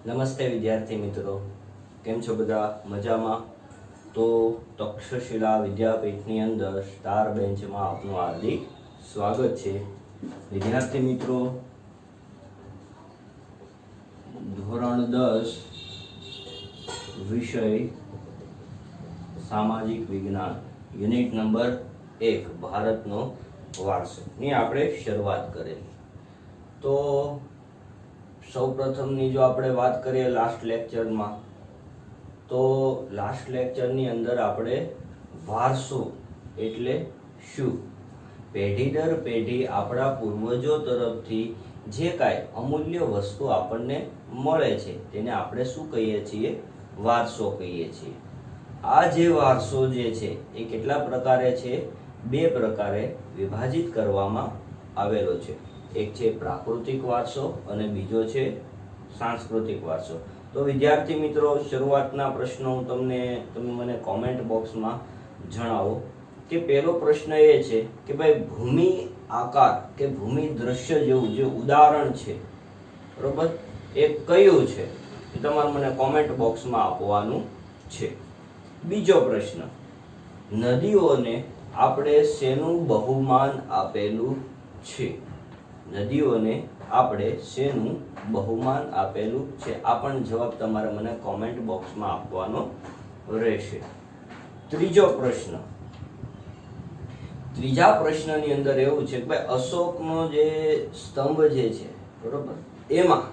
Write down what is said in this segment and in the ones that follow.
નમસ્તે વિદ્યાર્થી મિત્રો, કેમ છો બધા? મજામાં? તો તક્ષશિલા વિદ્યાપીઠની અંદર સ્ટાર બેન્ચમાં આપનું હાર્દિક સ્વાગત છે. વિદ્યાર્થી મિત્રો, ધોરણ 10 વિષય સામાજિક વિજ્ઞાન યુનિટ નંબર 1 ભારતનો વારસો ની આપણે શરૂઆત કરેલી. તો સૌપ્રથમની જો આપણે વાત કરીએ લાસ્ટ લેક્ચરમાં, તો લાસ્ટ લેક્ચરની અંદર આપણે વારસો એટલે શું, પેઢી દર પેઢી આપણા પૂર્વજો તરફથી જે કાંઈ અમૂલ્ય વસ્તુ આપણને મળે છે તેને આપણે શું કહીએ છીએ? વારસો કહીએ છીએ. આ જે વારસો જે છે એ કેટલા પ્રકારે છે? 2 પ્રકારે વિભાજિત કરવામાં આવેલો છે. એક છે પ્રાકૃતિક વારસો અને બીજો છે સાંસ્કૃતિક વારસો. તો વિદ્યાર્થી મિત્રો, શરૂઆતના પ્રશ્નો હું તમે મને કોમેન્ટ બોક્સમાં જણાવો કે પહેલો પ્રશ્ન એ છે કે ભાઈ ભૂમિ આકાર કે ભૂમિ દ્રશ્ય જેવું જે ઉદાહરણ છે, બરોબર, એ કયું છે? એ તમારે મને કોમેન્ટ બોક્સમાં આપવાનું છે. બીજો પ્રશ્ન, નદીઓને આપણે શેનું બહુમાન આપેલું છે? નદીઓને આપણે શેનું બહુમાન આપેલું છે? આ પણ જવાબ તમારે મને કોમેન્ટ બોક્સમાં આપવાનો રહેશે. ત્રીજો પ્રશ્ન, ત્રીજા પ્રશ્નની અંદર એવું છે કે ભાઈ અશોકનો જે સ્તંભ જે છે, બરોબર, એમાં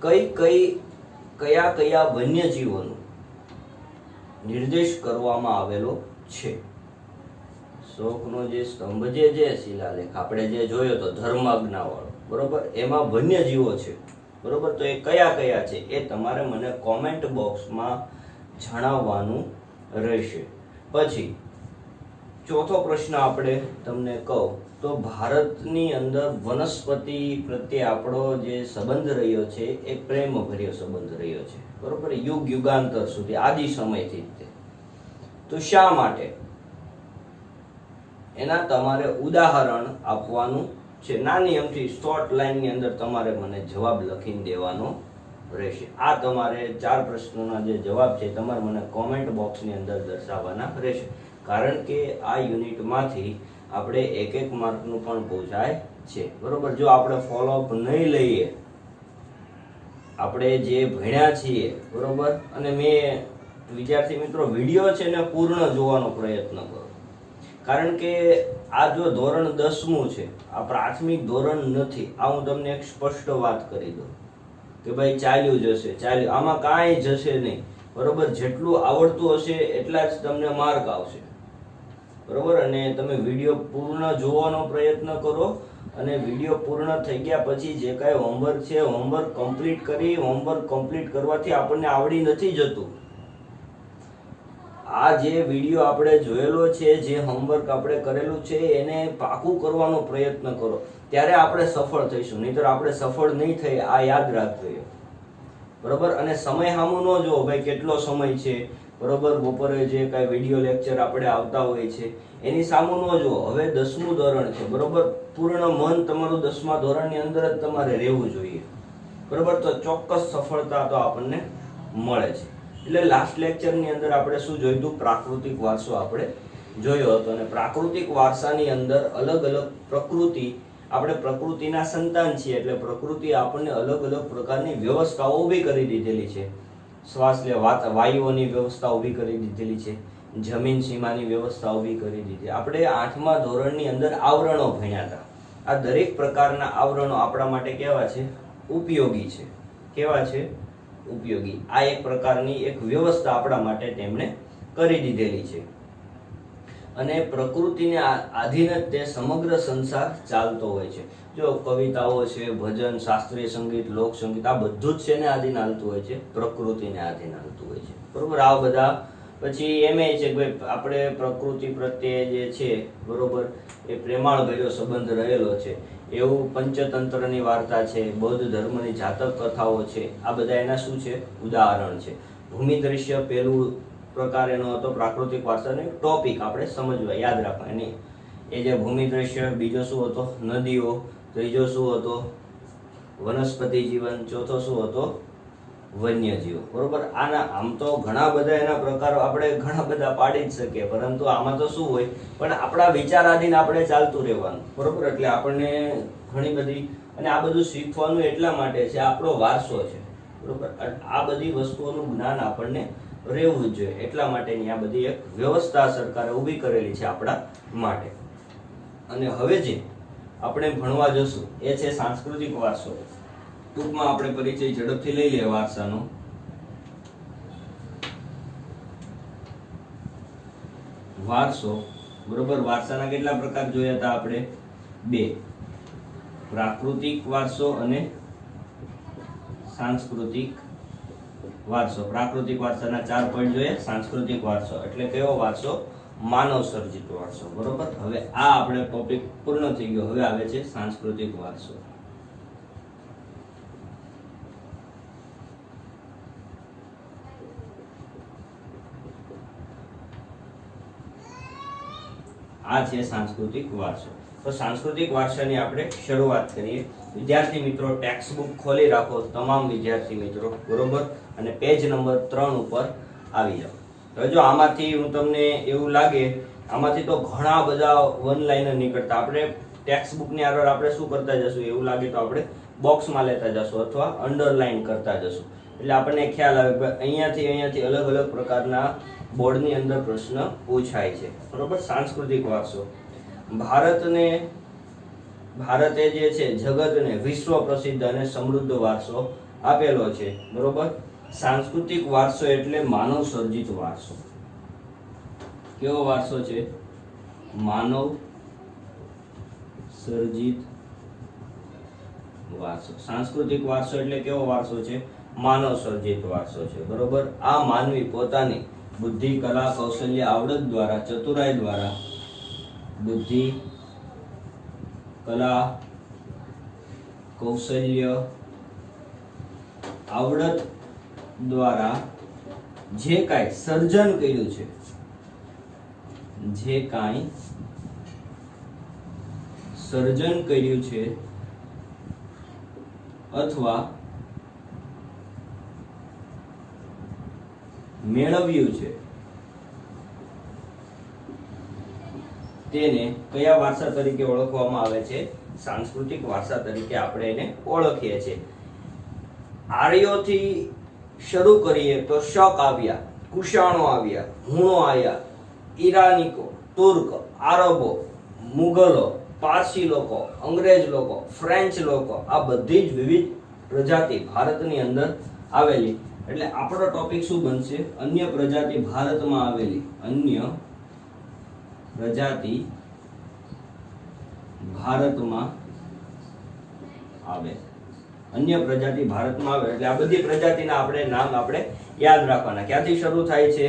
કયા કયા વન્યજીવોનો નિર્દેશ કરવામાં આવેલો છે? અશોકનો જે સ્તંભ જે છે, શિલાલેખ આપણે જે જોયો તો ધર્માજ્ઞા વાળો, બરોબર, એમાં વન્યજીવો છે, બરોબર. તો એ કયા કયા છે એ તમારે મને કોમેન્ટ બોક્સમાં જણાવવાનું રહેશે. પછી ચોથો પ્રશ્ન આપણે તમને કહું તો ભારતની અંદર વનસ્પતિ પ્રત્યે આપણો જે સંબંધ રહ્યો છે એ પ્રેમભર્યો સંબંધ રહ્યો છે, બરોબર, યુગાંતર સુધી, આદિ સમયથી જ. તો શા માટે? એના તમારે ઉદાહરણ આપવાનું છે. નાની અમથી શોર્ટ લાઈનની અંદર તમારે મને જવાબ લખીને દેવાનો રહેશે. આ તમારે 4 પ્રશ્નોના જે જવાબ છે તમારે મને કોમેન્ટ બોક્સની અંદર દર્શાવવાના રહેશે. કારણ કે આ યુનિટમાંથી આપણે 1 માર્કનું પણ પૂછાય છે, બરોબર. જો આપણે ફોલોઅપ નહીં લઈએ, આપણે જે ભણ્યા છીએ, બરોબર, અને મેં વિદ્યાર્થી મિત્રો વિડીયો છે ને પૂર્ણ જોવાનો પ્રયત્ન કરો. કારણ કે આ જો ધોરણ 10મું છે, આ પ્રાથમિક ધોરણ નથી. આ હું તમને એક સ્પષ્ટ વાત કરી દઉં કે ભાઈ ચાલ્યું જશે, ચાલ્યું, આમાં કાંઈ જશે નહીં, બરોબર. જેટલું આવડતું હશે એટલા જ તમને માર્ક આવશે, બરોબર. અને તમે વિડીયો પૂર્ણ જોવાનો પ્રયત્ન કરો અને વિડીયો પૂર્ણ થઈ ગયા પછી જે કાંઈ હોમવર્ક છે, હોમવર્ક કમ્પ્લીટ કરી. હોમવર્ક કમ્પ્લીટ કરવાથી આપણને આવડી નથી જતું. આ જે વિડીયો આપણે જોયેલો છે, જે હોમવર્ક આપણે કરેલું છે, એને પાકું કરવાનો પ્રયત્ન કરો, ત્યારે આપણે સફળ થઈશું. નહીંતર આપણે સફળ નહીં થઈ, આ યાદ રાખજો, બરોબર. અને સમય સામું ન જોવો, ભાઈ કેટલો સમય છે, બરોબર. બપોરે જે કાંઈ વિડીયો લેક્ચર આપણે આવતા હોય છે એની સામું ન જોવો. હવે 10મું ધોરણ છે, બરોબર. પૂર્ણ મન તમારું 10મા ધોરણની અંદર જ તમારે રહેવું જોઈએ, બરોબર. તો ચોક્કસ સફળતા તો આપણને મળે છે. એટલે લાસ્ટ લેક્ચરની અંદર આપણે શું જોયું હતું? પ્રાકૃતિક વારસો આપણે જોયો હતો. અને પ્રાકૃતિક વારસાની અંદર અલગ અલગ પ્રકૃતિ, આપણે પ્રકૃતિના સંતાન છીએ એટલે પ્રકૃતિ આપણને અલગ અલગ પ્રકારની વ્યવસ્થાઓ ઊભી કરી દીધેલી છે. શ્વાસ લે વાયુઓની વ્યવસ્થા ઊભી કરી દીધેલી છે, જમીન સીમાની વ્યવસ્થા ઊભી કરી દીધી. આપણે 8મા ધોરણની અંદર આવરણો ભણ્યા હતા. આ દરેક પ્રકારના આવરણો આપણા માટે કેવા છે? ઉપયોગી છે. કેવા છે? ઉપયોગી. આ એક પ્રકારની એક વ્યવસ્થા આપણા માટે તેમણે કરી દીધેલી છે. અને પ્રકૃતિને આધીન જ તે સમગ્ર સંસાર ચાલતો હોય છે. જો કવિતાઓ છે, ભજન, શાસ્ત્રીય સંગીત, લોક સંગીત, આ બધું જ છે ને આધીન હાલતું હોય છે, પ્રકૃતિને આધીન હાલતું હોય છે, બરોબર. આ બધા પછી એમ છે કે ભાઈ આપણે પ્રકૃતિ પ્રત્યે જે છે, બરોબર, એ પ્રેમાળ ભર્યો સંબંધ રહેલો છે. એવું પંચતંત્રની વાર્તા છે, બૌદ્ધ ધર્મની જાતક કથાઓ છે, આ બધા એના શું છે? ઉદાહરણ છે. ભૂમિ દ્રશ્ય પહેલું પ્રકાર એનો હતો પ્રાકૃતિક વારસાનો ટોપિક આપણે સમજવા, યાદ રાખવા. એ જે ભૂમિ દ્રશ્ય, બીજો શું હતો? નદીઓ, ત્રીજો શું હતો? વનસ્પતિ જીવન, ચોથો શું હતો? વન્યજીવ. બરોબર. આના આમ તો ઘણા બધા એના પ્રકારો આપણે ઘણા બધા પાડી જ શકીએ, પરંતુ આમાં તો શું હોય, પણ આપણા વિચારાધીન આપણે ચાલતું રહેવાનું. બરોબર. એટલે આપણને ઘણી બધી, અને આ બધું શીખવાનું એટલા માટે છે, આપણો વારસો છે. બરોબર. આ બધી વસ્તુઓનું જ્ઞાન આપણને રહેવું જ જોઈએ, એટલા માટેની આ બધી એક વ્યવસ્થા સરકારે ઊભી કરેલી છે આપણા માટે. અને હવે જે આપણે ભણવા જશું એ છે સાંસ્કૃતિક વારસો. ટૂંકમાં આપણે પરિચય ઝડપથી લઈ લઈએ વારસાનો. વારસો. બરોબર. વારસાના કેટલા પ્રકાર જોયા હતા આપણે? 2. પ્રાકૃતિક વારસો અને સાંસ્કૃતિક વારસો. પ્રાકૃતિક વારસાના 4 પોઈન્ટ જોઈએ. સાંસ્કૃતિક વારસો એટલે કયો વારસો? માનવ સર્જિત વારસો. બરોબર. હવે આ આપણે ટોપિક પૂર્ણ થઈ ગયો. હવે આવે છે સાંસ્કૃતિક વારસો. આ છે સાંસ્કૃતિક વારસો. તો સાંસ્કૃતિક વારસાની આપણે શરૂઆત કરીએ. વિદ્યાર્થી મિત્રો, ટેક્સ્ટ બુક ખોલી રાખો તમામ વિદ્યાર્થી મિત્રો. બરોબર. અને પેજ નંબર 3 ઉપર આવી જાઓ. તો જો આમાંથી હું તમને એવું લાગે, આમાંથી તો ઘણા બધા વન લાઇનર નીકળતા. આપણે ટેક્સ્ટ બુકની આગળ આપણે શું કરતા જશું, એવું લાગે તો આપણે બોક્સમાં લેતા જશું અથવા અંડરલાઈન કરતા જશું. એટલે આપણને ખ્યાલ આવે કે અહીંયાથી અલગ અલગ પ્રકારના બોર્ડની અંદર પ્રશ્ન પૂછાય છે. બરોબર. સાંસ્કૃતિક વારસો. ભારતે જે છે જગતને વિશ્વ પ્રસિદ્ધ અને સમૃદ્ધ વારસો આપેલો છે. બરોબર. સાંસ્કૃતિક વારસો એટલે માનવ સર્જિત વારસો. કેવો વારસો છે? માનવ સર્જિત વારસો. સાંસ્કૃતિક વારસો એટલે કેવો વારસો છે? માનવ સર્જિત વારસો છે. બરોબર. આ માનવી પોતાની બુદ્ધિ, કલા, કૌશલ્ય, આવડત દ્વારા, ચતુરાઈ દ્વારા, બુદ્ધિ, કલા, કૌશલ્ય, આવડત દ્વારા જે કાંઈ સર્જન કર્યું છે, જે કાંઈ સર્જન કર્યું છે અથવા મેળવ્યું છે તેને કયા વારસા તરીકે ઓળખવામાં આવે છે? સાંસ્કૃતિક વારસા તરીકે આપણે એને ઓળખીએ છીએ. આર્યોથી શરૂ કરીએ તો શક આવ્યા, કુષાણો આવ્યા, હુણો આવ્યા, ઈરાનીકો, તુર્ક, આરબો, મુગલો, પારસી લોકો, અંગ્રેજ લોકો, ફ્રેન્ચ લોકો, આ બધી જ વિવિધ પ્રજાતિ ભારતની અંદર આવેલી. એટલે આપણો ટોપિક શું બનશે? અન્ય પ્રજાતિ ભારતમાં આવેલી. અન્ય પ્રજાતિ ભારતમાં આવે. અન્ય પ્રજાતિ ભારતમાં આવે એટલે આ બધી પ્રજાતિના આપણે નામ આપણે યાદ રાખવાના. ક્યાંથી શરૂ થાય છે?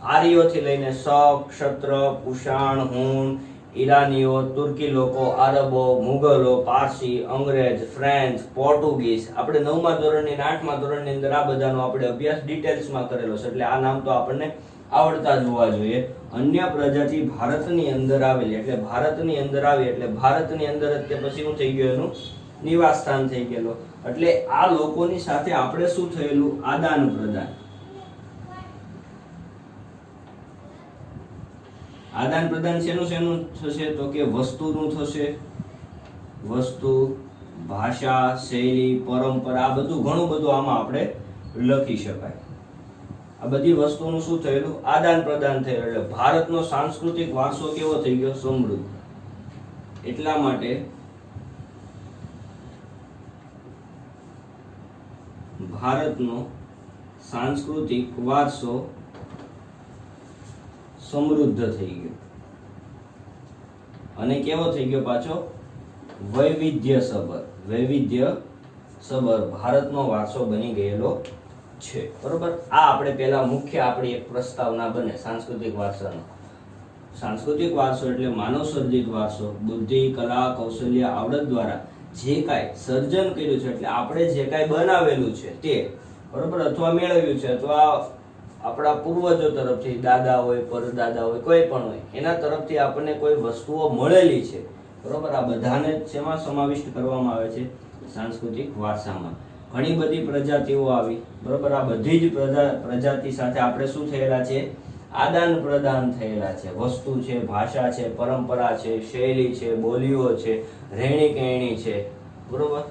આર્યોથી લઈને શક, ક્ષત્ર, કુષાણ, હુણ, ઈરાનીઓ, તુર્કી લોકો, આરબો, મુગલો, પારસી, અંગ્રેજ, ફ્રેન્ચ, પોર્ટુગીઝ. આપણે 9મા ધોરણની અને 8મા ધોરણની અંદર આ બધાનો આપણે અભ્યાસ ડિટેલ્સમાં કરેલો છે, એટલે આ નામ તો આપણને આવડતા જ હોવા જોઈએ. અન્ય પ્રજાતિ ભારતની અંદર આવેલી એટલે ભારતની અંદર આવી એટલે ભારતની અંદર જ તે પછી શું થઈ ગયું? એનું નિવાસ સ્થાન થઈ ગયેલો. એટલે આ લોકોની સાથે આપણે શું થયેલું? આદાન પ્રદાન. આદાન પ્રદાન શેનું થશે? તો કે વસ્તુનું થશે. વસ્તુ, ભાષા, શૈલી, પરંપરા, આ બધું ઘણું બધું આમાં આપણે લખી શકાય. આ બધી વસ્તુનું શું થયેલું? આદાન પ્રદાન થયેલું. એટલે ભારતનો સાંસ્કૃતિક વારસો કેવો થઈ ગયો? સમૃદ્ધ. એટલા માટે ભારતનો સાંસ્કૃતિક વારસો સમૃદ્ધ થઈ ગયો. અને કેવો થઈ ગયો પાછો? વૈવિધ્યસભર. વૈવિધ્યસભર ભારતનો વારસો બની ગયેલો છે. બરોબર. આ આપણે પહેલા મુખ્ય આપણી એક પ્રસ્તાવના બને સાંસ્કૃતિક વારસાનો. સાંસ્કૃતિક વારસો એટલે માનવ સર્જિત વારસો. બુદ્ધિ, કલા, કૌશલ્ય, આવડત દ્વારા જે કાંઈ સર્જન કર્યું છે એટલે આપણે જે કાંઈ બનાવેલું છે તે, બરોબર, અથવા મેળવ્યું છે, અથવા આપણા પૂર્વજો તરફથી, દાદા હોય, પરદાદા હોય, કોઈ પણ હોય, એના તરફથી આપણને કોઈ વસ્તુઓ મળેલી છે. બરોબર. આ બધાને શેમાં સમાવિષ્ટ કરવામાં આવે છે? સાંસ્કૃતિક વારસામાં ઘણી બધી પ્રજાતિઓ આવી, બરોબર. આ બધી જ પ્રજાતિ સાથે આપણે શું થયેલા છે? આદાન પ્રદાન થયેલા છે. વસ્તુ છે, ભાષા છે, પરંપરા છે, શૈલી છે, બોલીઓ છે, રહેણી કહેણી છે, બરોબર.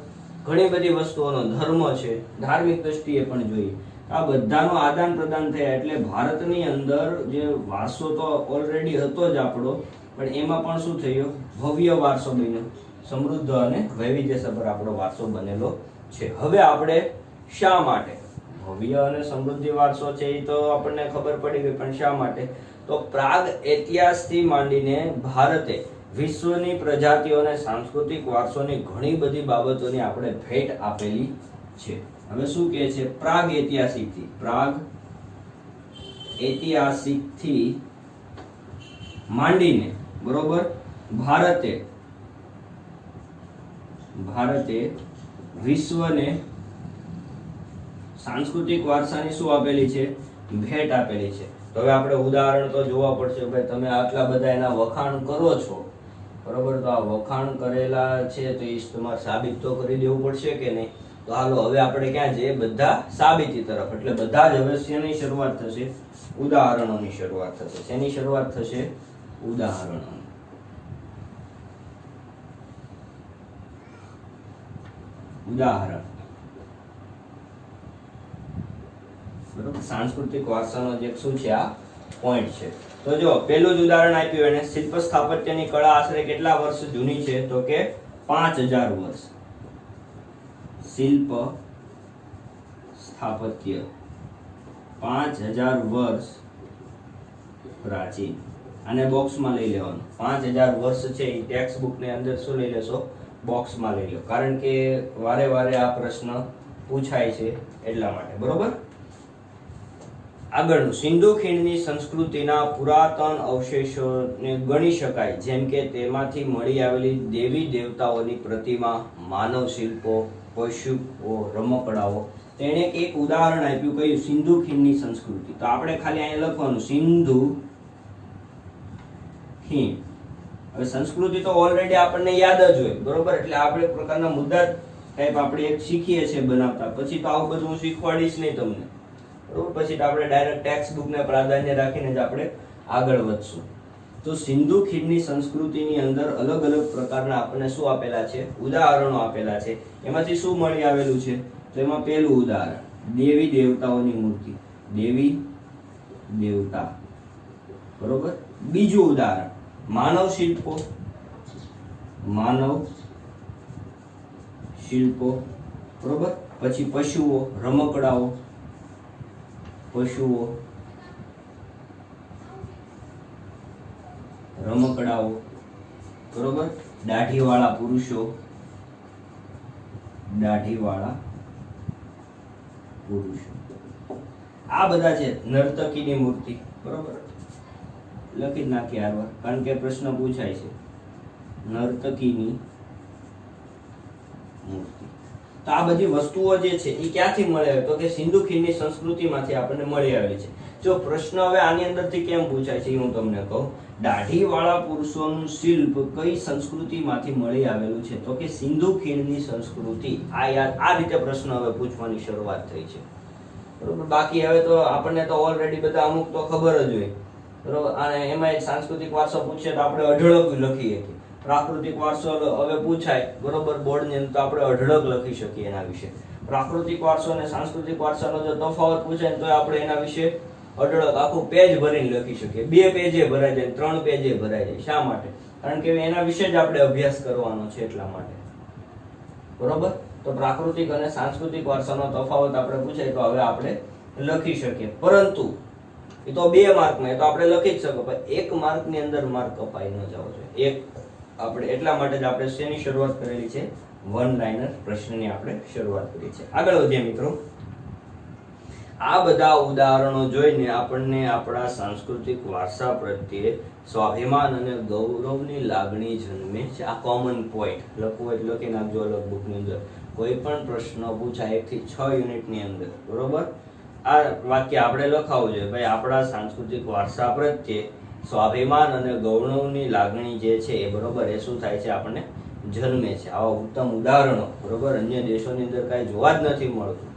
ઘણી બધી વસ્તુઓનો ધર્મ છે, ધાર્મિક દ્રષ્ટિએ પણ જોઈએ. આ બધાનો આદાન પ્રદાન થયા એટલે ભારતની અંદર જે વારસો તો ઓલરેડી હતો જ આપણો, પણ એમાં પણ શું થયું? ભવ્ય વારસો બન્યો, સમૃદ્ધ અને વૈવિધ્યસભર આપણો વારસો બનેલો છે. હવે આપણે શા માટે ભવ્ય અને સમૃદ્ધિ વારસો છે એ તો આપણને ખબર પડી ગઈ, પણ શા માટે? તો પ્રાગ ઇતિહાસથી માંડીને ભારતે વિશ્વની પ્રજાતિઓ અને સાંસ્કૃતિક વારસોની ઘણી બધી બાબતોની આપણે ભેટ આપેલી છે. હવે શું કહે છે? પ્રાગ ઐતિહાસિકથી માંડીને, બરોબર, ભારતે વિશ્વને સાંસ્કૃતિક વારસાની શું આપેલી છે? ભેટ આપેલી છે. તો હવે આપણે ઉદાહરણ તો જોવા પડશે. ભાઈ તમે આટલા બધા એના વખાણ કરો છો, બરોબર, તો આ વખાણ કરેલા છે તો એ તમારે સાબિત તો કરી દેવું પડશે કે નહીં? તો હાલો હવે આપણે ક્યાં જઈએ? બધા સાબિતી તરફ. એટલે બધા જ હવે શેની શરૂઆત થશે? ઉદાહરણોની શરૂઆત થશે. શેની શરૂઆત થશે? ઉદાહરણો. ઉદાહરણ, બરોબર. સાંસ્કૃતિક વારસાનો જે શું છે? આ પોઈન્ટ છે. તો જો પહેલું જ ઉદાહરણ આપ્યું એને, શિલ્પ સ્થાપત્યની કળા આશરે કેટલા વર્ષ જૂની છે? તો કે 5000 વર્ષ. શિલ્પ સ્થાપત્ય 5000 વર્ષ પ્રાચીન. આને બોક્સમાં લઈ લેવાનું. 5000 વર્ષ છે એ ટેક્સ્ટ બુક ની અંદર શું લઈ લેશો? બોક્સમાં લઈ લો, કારણ કે વારે વારે આ પ્રશ્ન પૂછાય છે એટલા માટે, બરોબર. આગળનું, સિંધુ ખીણની સંસ્કૃતિના પુરાતન અવશેષોને ગણી શકાય, જેમ કે તેમાંથી મળી આવેલી દેવી દેવતાઓની પ્રતિમા, માનવ શિલ્પો, પશુઓ, રમકડાઓ. તેણે એક ઉદાહરણ આપ્યું, કયું? સિંધુ ખીણની સંસ્કૃતિ. તો આપણે ખાલી અહીંયા લખવાનું સિંધુ ખીણ. હવે સંસ્કૃતિ તો ઓલરેડી આપણને યાદ જ હોય, બરોબર. એટલે આપણે પ્રકારના મુદ્દા ટાઈપ આપણે એક શીખીએ છીએ બનાવતા, પછી તો આવું બધું હું શીખવાડીશ નહીં તમને, બરોબર. પછી તો આપણે ડાયરેક્ટ ટેક્સ્ટ બુકને પ્રાધાન્ય રાખીને જ આપણે આગળ વધશું. તો સિંધુ ખીણની સંસ્કૃતિની અંદર અલગ અલગ પ્રકારના આપણને શું આપેલા છે? ઉદાહરણો આપેલા છે. એમાંથી શું મળી આવેલું છે? તો એમાં પહેલું ઉદાહરણ, દેવી દેવતાઓની મૂર્તિ, દેવી દેવતા, બરોબર. બીજું ઉદાહરણ, માનવ શિલ્પો, બરોબર. પછી પશુઓ, રમકડાઓ, બરોબર. દાઢીવાળા પુરુષો, આ બધા છે. નર્તકીની મૂર્તિ, બરોબર. લખી જ નાખી આરવા, કારણ કે પ્રશ્ન પૂછાય છે. નર્તકીની મૂર્તિ. તો આ બધી વસ્તુઓ જે છે એ ક્યાંથી મળી આવે? તો કે સિંધુ ખીણની સંસ્કૃતિમાંથી આપણને મળી આવેલી છે. જો પ્રશ્ન હવે આની અંદરથી કેમ પૂછાય છે હું તમને કહું. દાઢીવાળા પુરુષોનું શિલ્પ કઈ સંસ્કૃતિમાંથી મળી આવેલું છે? તો કે સિંધુ ખીણની સંસ્કૃતિ. આ રીતે પ્રશ્ન હવે પૂછવાની શરૂઆત થઈ છે, બરોબર. બાકી હવે તો આપણને તો ઓલરેડી બધા અમુક તો ખબર જ હોય, બરોબર. અને એમાં એક સાંસ્કૃતિક વારસો પૂછે તો આપણે અઢળક લખીએ. પ્રાકૃતિક વારસો હવે પૂછાય, બરોબર, બોર્ડની અંદર, તો આપણે અઢળક લખી શકીએ એના વિશે. પ્રાકૃતિક વારસો અને સાંસ્કૃતિક વારસાનો જો તફાવત પૂછાય તો આપણે એના વિશે અઢળક આખું પેજ ભરીને લખી શકીએ. 2 પેજે ભરાઈ જાય, 3 પેજે ભરાઈ જાય. શા માટે? કારણ કે એના વિશે જ આપણે અભ્યાસ કરવાનો છે એટલા માટે, બરોબર. તો પ્રાકૃતિક અને સાંસ્કૃતિક વારસાનો તફાવત આપણે પૂછાય તો હવે આપણે લખી શકીએ. પરંતુ એ તો 2 માર્કમાં, એ તો આપણે લખી જ શકો, પણ 1 માર્કની અંદર માર્ક કપાઈ ન જવો જોઈએ. આપણે એટલા માટે જ આપણે શેની શરૂઆત કરેલી છે? વન લાઇનર પ્રશ્નની આપણે શરૂઆત કરી છે. આગળ વધીએ મિત્રો. આ બધા ઉદાહરણો જોઈને આપણને આપણા સાંસ્કૃતિક વારસા પ્રત્યે સ્વાભિમાન અને ગૌરવની લાગણી જન્મે છે. આ કોમન પોઈન્ટ લખવું એટલે લખી નાખજો અલગ બુકની અંદર. કોઈ પણ પ્રશ્ન પૂછાય 1 થી 6 યુનિટની અંદર, બરોબર, આ વાક્ય આપણે લખાવવું જોઈએ. ભાઈ આપણા સાંસ્કૃતિક વારસા પ્રત્યે સ્વાભિમાન અને ગૌરવની લાગણી જે છે એ, બરોબર, એ શું થાય છે? આપણને જન્મે છે. આવા ઉત્તમ ઉદાહરણો બરોબર અન્ય દેશોની અંદર કાંઈ જોવા જ નથી મળતું.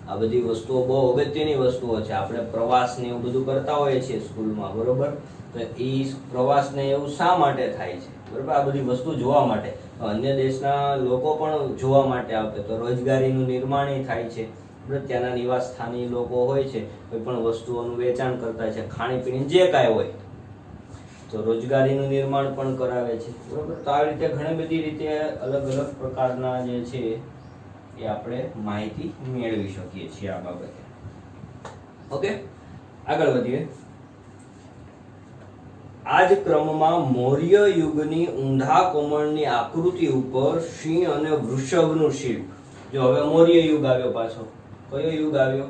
આ બધી વસ્તુઓ બહુ અગત્યની વસ્તુઓ છે. આપણે પ્રવાસ ને એવું બધું કરતા હોઈએ છીએ સ્કૂલમાં બરોબર, તો એ પ્રવાસ ને એવું શા માટે થાય છે બરોબર? આ બધી વસ્તુ જોવા માટે. અન્ય દેશના લોકો પણ જોવા માટે આવે તો રોજગારીનું નિર્માણ થાય છે. ત્યાંના નિવાસ સ્થાની લોકો હોય છે, કોઈ પણ વસ્તુઓનું વેચાણ કરતા છે, ખાણીપીણી જે કાંઈ હોય તો રોજગારીનું નિર્માણ પણ કરાવે છે બરોબર. તો આ રીતે ઘણી બધી રીતે અલગ અલગ પ્રકારના જે છે એ આપણે માહિતી મેળવી શકીએ છીએ આ બાબતે. ઓકે, આગળ વધીએ. આ જ ક્રમમાં મૌર્ય યુગની ઊંધા કમળની આકૃતિ ઉપર સિંહ અને વૃષભનું શિલ્પ. જો હવે મૌર્ય યુગ આવ્યો પાછો. કયો યુગ આવ્યો?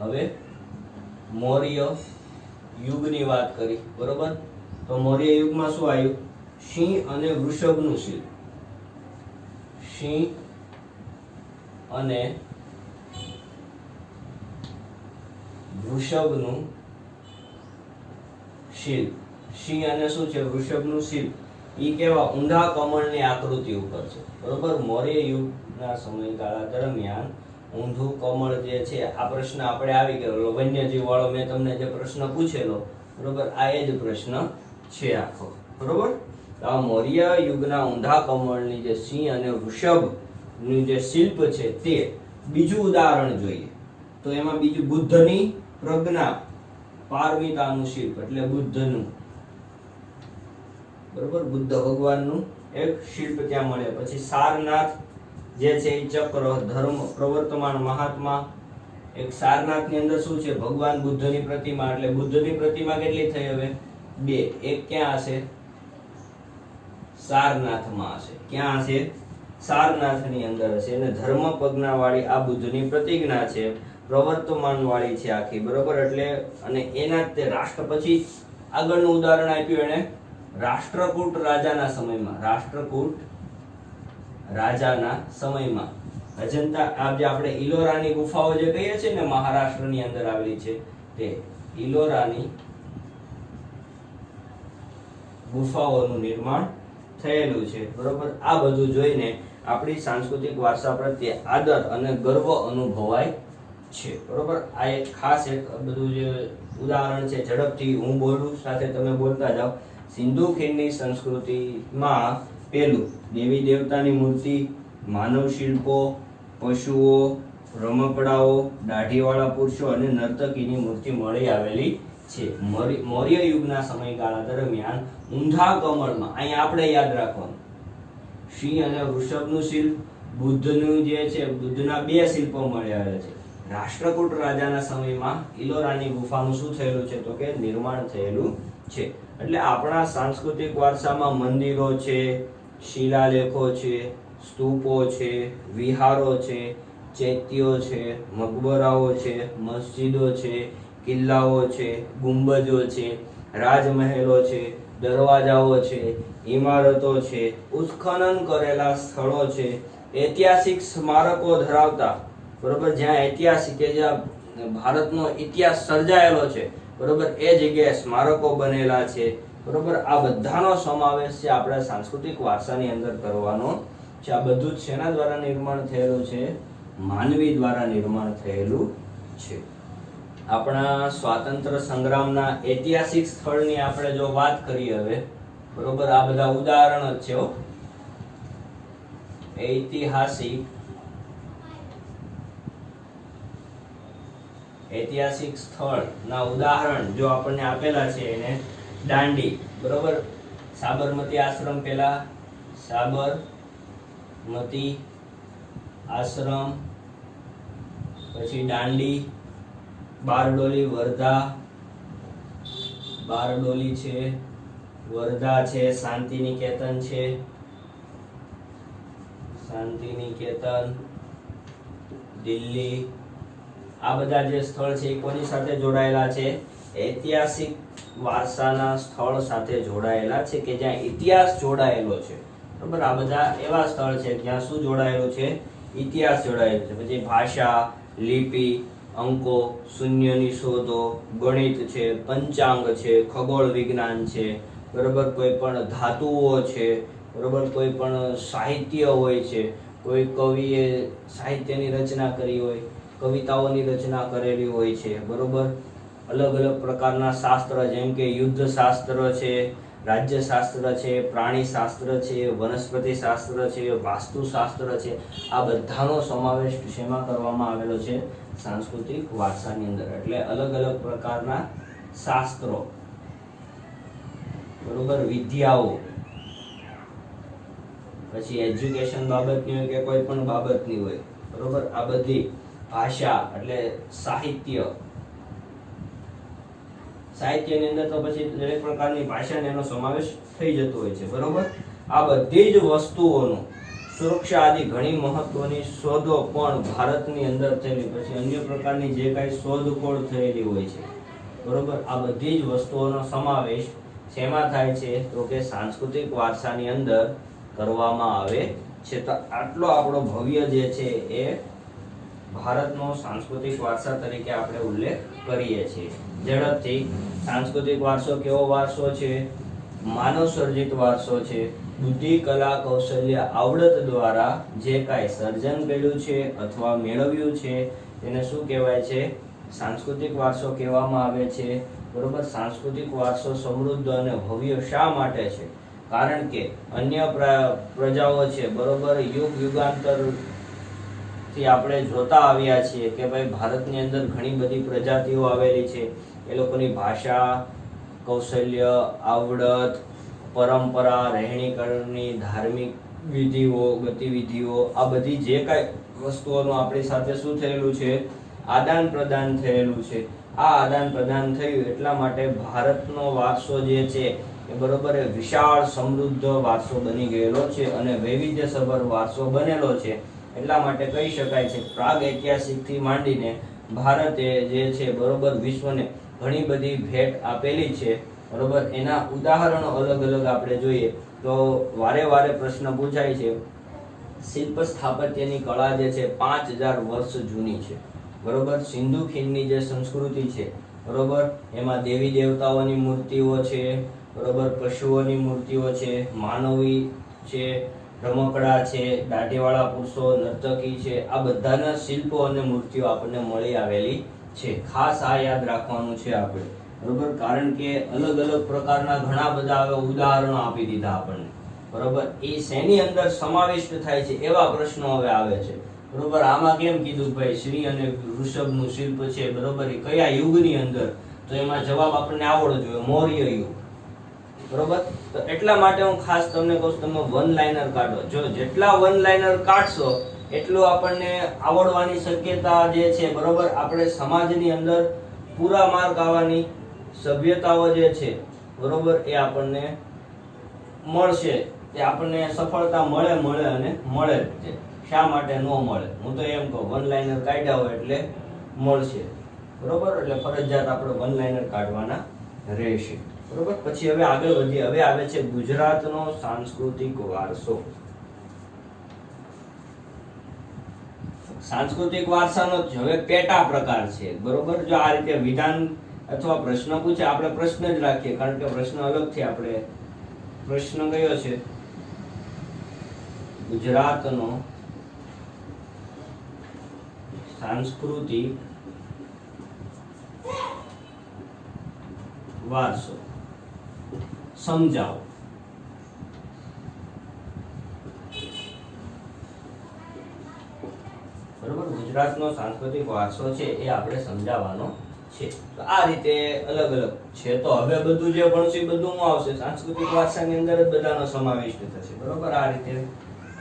હવે મૌર્ય યુગની વાત કરી બરોબર. તો મૌર્ય યુગમાં શું આવ્યું? સિંહ અને વૃષભનું શિલ્પ. સિંહ અને વૃષભનું શિલ્પ. સિંહ અને શું છે? વૃષભનું શિલ્પ. ઈ કેવા? ઊંધા કમળની આકૃતિ ઉપર છે બરોબર. મૌર્ય યુગના સમયગાળા દરમિયાન ઊંધું કમળ જે છે, આ પ્રશ્ન આપણે આવી ગયો વન્યજીવ વાળો મેં તમને જે પ્રશ્ન પૂછેલો બરોબર, આ એ જ પ્રશ્ન છે આખો બરોબર. આ મૌર્ય યુગના ઊંધા કમળની જે સિંહ અને વૃષભનું જે શિલ્પ છે તે બીજું ઉદાહરણ જોઈએ તો એમાં બીજું બુદ્ધની પ્રજ્ઞા પારમિતાનું શિલ્પ, એટલે બુદ્ધનું બરોબર, બુદ્ધ ભગવાનનું એક શિલ્પ ત્યાં મળે. પછી સારનાથ જે છે એ ચક્ર, ધર્મ પ્રવર્તમાન મહાત્મા. એક સારનાથની અંદર શું છે? ભગવાન બુદ્ધની પ્રતિમા. એટલે બુદ્ધની પ્રતિમા કેટલી થઈ હવે? 2. એક ક્યાં હશે? સારનાથમાં હશે. ક્યાં હશે? સારનાથની અંદર હશે. અને ધર્મ પ્રજ્ઞા વાળી આ બુદ્ધની પ્રતિજ્ઞા છે, પ્રવર્તમાન વાળી છે આખી બરોબર. એટલે અને એના તે રાષ્ટ્ર પછી આગળનું ઉદાહરણ આપ્યું એને રાષ્ટ્રકૂટ રાજાના સમયમાં. રાષ્ટ્રકૂટ રાજાના સમયમાં અજંતા આ જે આપણે ઇલોરાની ગુફાઓ જે કહીએ છીએ ને મહારાષ્ટ્રની અંદર આવેલી છે તે ઇલોરાની ગુફાઓનું નિર્માણ થયેલું છે બરોબર. આ બધું જોઈને આપણી સાંસ્કૃતિક વારસા પ્રત્યે આદર અને ગર્વ અનુભવાય છે બરોબર. આ એક ખાસ એક બધું જે ઉદાહરણ છે, ઝડપથી હું બોલું સાથે તમે બોલતા જાઓ. સિંધુ ખીણની સંસ્કૃતિમાં પેલું દેવી દેવતાની મૂર્તિ, માનવ શિલ્પો, પશુઓ, રમકડાઓ, દાઢીવાળા પુરુષો અને નર્તકીની મૂર્તિ મળી આવેલી છે. મૌર્ય યુગના સમયગાળા દરમિયાન ઊંધા કમળમાં અહીંયા આપણે યાદ રાખવાનું સિંહ અને વૃષભનું શિલ્પ, બુદ્ધનું જે છે બુદ્ધના 2 શિલ્પો મળી આવેલા છે. રાષ્ટ્રકૂટ રાજાના સમયમાં ઇલોરાની ગુફાનું શું થયેલું છે? તો કે નિર્માણ થયેલું છે. એટલે આપણા સાંસ્કૃતિક વારસામાં મંદિરો છે, શિલાલેખો છે, સ્તૂપો છે, વિહારો છે, ચૈત્યો છે, મકબરાઓ છે, મસ્જિદો છે, કિલ્લાઓ છે, ગુંબજો છે, રાજમહેલો છે, દરવાજાઓ છે, ઇમારતો છે, ઉત્ખનન કરેલા સ્થળો છે, ઐતિહાસિક સ્મારકો ધરાવતા બરોબર, જ્યાં ઐતિહાસિક કે જ્યાં ભારતનો ઇતિહાસ સર્જાયેલો છે બરોબર, એ જગ્યાએ સ્મારકો બનેલા છે બરોબર. આ બધાનો સમાવેશ છે આપણા સાંસ્કૃતિક વારસાની અંદર કરવાનો છે. આ બધું જ શેના દ્વારા નિર્માણ થયેલું છે? માનવી દ્વારા નિર્માણ થયેલું છે. આપણા સ્વાતંત્ર્ય સંગ્રામના ઐતિહાસિક સ્થળની આપણે જો વાત કરીએ હવે બરોબર, આ બધા ઉદાહરણ જ છે હો. ઐતિહાસિક સ્થળના ઉદાહરણ જો આપણને આપેલા છે એને દાંડી બરોબર, સાબરમતી આશ્રમ, પેલા સાબરમતી આશ્રમ, પછી દાંડી, બારડોલી, વર્ધા, બારડોલી છે, વર્ધા છે, શાંતિનિકેતન છે, શાંતિનિકેતન, દિલ્હી. આ બધા જે સ્થળ છે એ કોની સાથે જોડાયેલા છે? ઐતિહાસિક વારસાના સ્થળ સાથે જોડાયેલા છે કે જ્યાં ઇતિહાસ જોડાયેલો છે બરાબર. આ બધા એવા સ્થળ છે જ્યાં શું જોડાયેલું છે? ઇતિહાસ જોડાયેલો છે. પછી ભાષા, લિપિ, અંકો, શૂન્યની શોધો, ગણિત છે, પંચાંગ છે, ખગોળ વિજ્ઞાન છે બરાબર, કોઈ પણ ધાતુઓ છે બરોબર, કોઈ પણ સાહિત્ય હોય છે, કોઈ કવિએ સાહિત્યની રચના કરી હોય, કવિતાઓની રચના કરેલી હોય છે, બરોબર. અલગ અલગ પ્રકારના શાસ્ત્ર, જેમ કે યુદ્ધ શાસ્ત્ર છે, રાજ્ય શાસ્ત્ર છે, પ્રાણી શાસ્ત્ર છે, વનસ્પતિ શાસ્ત્ર છે, વાસ્તુ શાસ્ત્ર છે, આ બધાનો સમાવેશ શેમાં કરવામાં આવેલો છે? સાંસ્કૃતિક વારસાની અંદર. એટલે અલગ અલગ પ્રકારના શાસ્ત્રો, બરોબર, વિદ્યાઓ, પછી એજ્યુકેશન બાબતની હોય કે કોઈ પણ બાબતની હોય, બરોબર, આ બધી ભાષા એટલે સાહિત્યની અંદર તો પછી દરેક પ્રકારની ભાષાનો એનો સમાવેશ થઈ જતો હોય છે, બરોબર. આ બધી જ વસ્તુઓનું સુરક્ષા આદિ ઘણી મહત્વની શોધો પણ ભારતની અંદર થયેલી, પછી અન્ય પ્રકારની જે કાંઈ શોધખોળ થયેલી હોય છે, બરોબર, આ બધી જ વસ્તુઓનો સમાવેશ શેમાં થાય છે? તો કે સાંસ્કૃતિક વારસાની અંદર કરવામાં આવે છે. તો આટલો આપણો ભવ્ય જે છે એ ભારતનો સાંસ્કૃતિક વારસા તરીકે આપણે ઉલ્લેખ કરીએ છીએ. ઝડપથી, સાંસ્કૃતિક વારસો કેવો વારસો છે? માનવ સર્જિત વારસો છે. બુદ્ધિ, કલા, કૌશલ્ય, આવડત દ્વારા જે કાંઈ સર્જન કર્યું છે અથવા મેળવ્યું છે તેને શું કહેવાય છે? સાંસ્કૃતિક વારસો કહેવામાં આવે છે, બરોબર. સાંસ્કૃતિક વારસો સમૃદ્ધ અને ભવ્ય શા માટે છે? કારણ કે અન્ય પ્રજાઓ છે, બરોબર, યુગાંતર થી આપણે જોતા આવ્યા છીએ કે ભાઈ ભારતની અંદર ઘણી બધી પ્રજાતિઓ આવેલી છે. એ લોકોની ભાષા, કૌશલ્ય, આવડત, પરંપરા, રહેણીકરણની, ધાર્મિક વિધિઓ, ગતિવિધિઓ, આ બધી જે કાંઈ વસ્તુઓનું આપણી સાથે શું થયેલું છે? આદાન પ્રદાન થયેલું છે. આ આદાન પ્રદાન થયું એટલા માટે ભારતનો વારસો જે છે એ બરોબર વિશાળ સમૃદ્ધ વારસો બની ગયેલો છે અને વૈવિધ્યસભર વારસો બનેલો છે. એટલા માટે કહી શકાય છે પ્રાગ ઐતિહાસિક થી માંડીને ભારતે જે છે બરોબર વિશ્વને ઘણી બધી ભેટ આપેલી છે, બરોબર. એના ઉદાહરણો અલગ અલગ આપણે જોઈએ તો વારે વારે પ્રશ્ન પૂછાય છે, શિલ્પ સ્થાપત્યની કળા જે છે 5000 વર્ષ જૂની છે, બરોબર. સિંધુ ખીણની જે સંસ્કૃતિ છે, બરોબર, એમાં દેવી દેવતાઓની મૂર્તિઓ છે, બરોબર, પશુઓની મૂર્તિઓ છે, માનવી છે, રમકડા છે, દાઢીવાળા પુરુષો, નર્તકી છે, આ બધાના શિલ્પો અને મૂર્તિઓ આપણને મળી આવેલી છે. ખાસ આ યાદ રાખવાનું છે આપણે, બરોબર. કારણ કે અલગ અલગ પ્રકારના ઘણા બધા ઉદાહરણો આપી દીધા આપણને, બરોબર. એ શેની અંદર સમાવિષ્ટ થાય છે એવા પ્રશ્નો હવે આવે છે, બરોબર. આમાં કેમ કીધું ભાઈ શ્રી અને વૃષભનું શિલ્પ છે, બરોબર, એ કયા યુગની અંદર? તો એમાં જવાબ આપણને આવડવો જોઈએ, મૌર્ય યુગ, બરોબર. તો એટલા માટે હું ખાસ તમને કહું છું, તમે વન લાઇનર કાઢો. જો જેટલા વન લાઇનર કાઢશો એટલું આપણને આવડવાની શક્યતા જે છે, બરોબર, આપણે સમાજની અંદર પૂરા માર્ક આવવાની સભ્યતાઓ જે છે, બરોબર, એ આપણને મળશે. તે આપણને સફળતા મળે અને મળે જ છે. શા માટે ન મળે? હું તો એમ કહું વન લાઇનર કાઢ્યા હોય એટલે મળશે, બરોબર. એટલે ફરજિયાત આપણે વન લાઇનર કાઢવાના રહેશે, બરોબર. પછી હવે આગળ વધીએ. હવે આવે છે ગુજરાતનો સાંસ્કૃતિક વારસો. સાંસ્કૃતિક વારસાનો હવે પેટા પ્રકાર છે, બરોબર. જો આ રીતે વિધાન અથવા પ્રશ્ન પૂછે, આપણે પ્રશ્ન જ રાખીએ, કારણ કે પ્રશ્ન અલગથી આપણે પ્રશ્ન કયો છે? ગુજરાતનો સાંસ્કૃતિક વારસો સમજાવો. બરોબર, ગુજરાતનો સાંસ્કૃતિક વારસો છે એ આપણે સમજાવવાનો છે. તો આ રીતે અલગ અલગ છે. તો હવે બધું જે ભણશું એ બધું આવશે સાંસ્કૃતિક વારસાની અંદર જ બધાનો સમાવેશ થશે, બરોબર. આ રીતે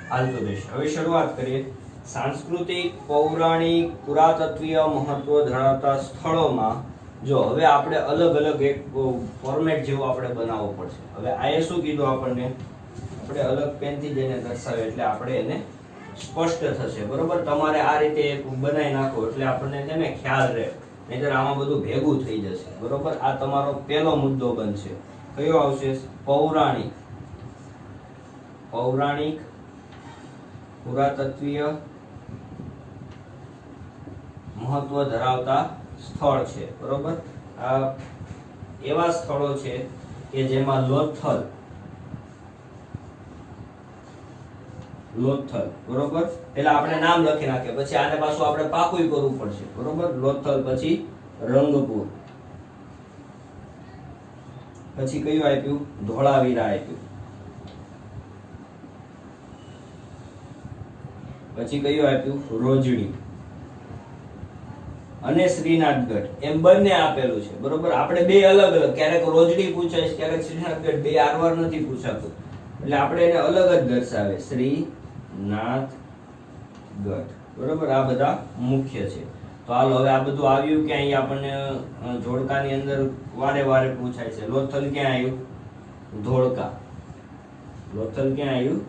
હાલતું રહેશે. હવે શરૂઆત કરીએ. સાંસ્કૃતિક, પૌરાણિક, પુરાતત્વીય મહત્વ ધરાવતા સ્થળોમાં જો હવે આપણે અલગ અલગ એક ફોર્મેટ જેવું આપણે બનાવવું પડશે. હવે આ શું કીધું આપણને? આપણે અલગ પેનથી જઈને દર્શાવીએ એટલે આપણે એને સ્પષ્ટ થશે, બરોબર. તમારે આ રીતે એક બનાવી નાખો એટલે આપણને છે ને ખ્યાલ રહે, નહીંતર આમાં બધું ભેગું થઈ જશે, બરોબર. આ તમારો પહેલો મુદ્દો બનશે. કયો આવશે? પૌરાણિક, પુરાતત્વીય મહત્વ ધરાવતા સ્થળ છે, બરોબર. આ એવા સ્થળો છે કે જેમાં લોથલ લોથલ, બરોબર. એટલે આપણે નામ લખી નાખીએ, પછી આને પાછું આપણે પાકું કરવું પડશે, બરોબર. લોથલ પછી રંગપુર, પછી કયું આપ્યું? ધોળાવીરા આપ્યું, પછી કયું આપ્યું? રોજડી અને શ્રીનાથગઢ, એમ બંને આપેલું છે, બરોબર. આપણે બે અલગ અલગ, ક્યારેક રોજડી પૂછાય છે, ક્યારેક શ્રીનાથગઢ, બે આરવાર નથી પૂછાતું, એટલે આપણે એને અલગ જ દર્શાવે, શ્રીનાથગઢ, બરોબર. આ બધા મુખ્ય છે. તો હાલો, હવે આ બધું આવ્યું કે અહીં આપણને જોડકાની અંદર વારે વારે પૂછાય છે. લોથલ ક્યાં આવ્યું? ધોળકા. લોથલ ક્યાં આવ્યું?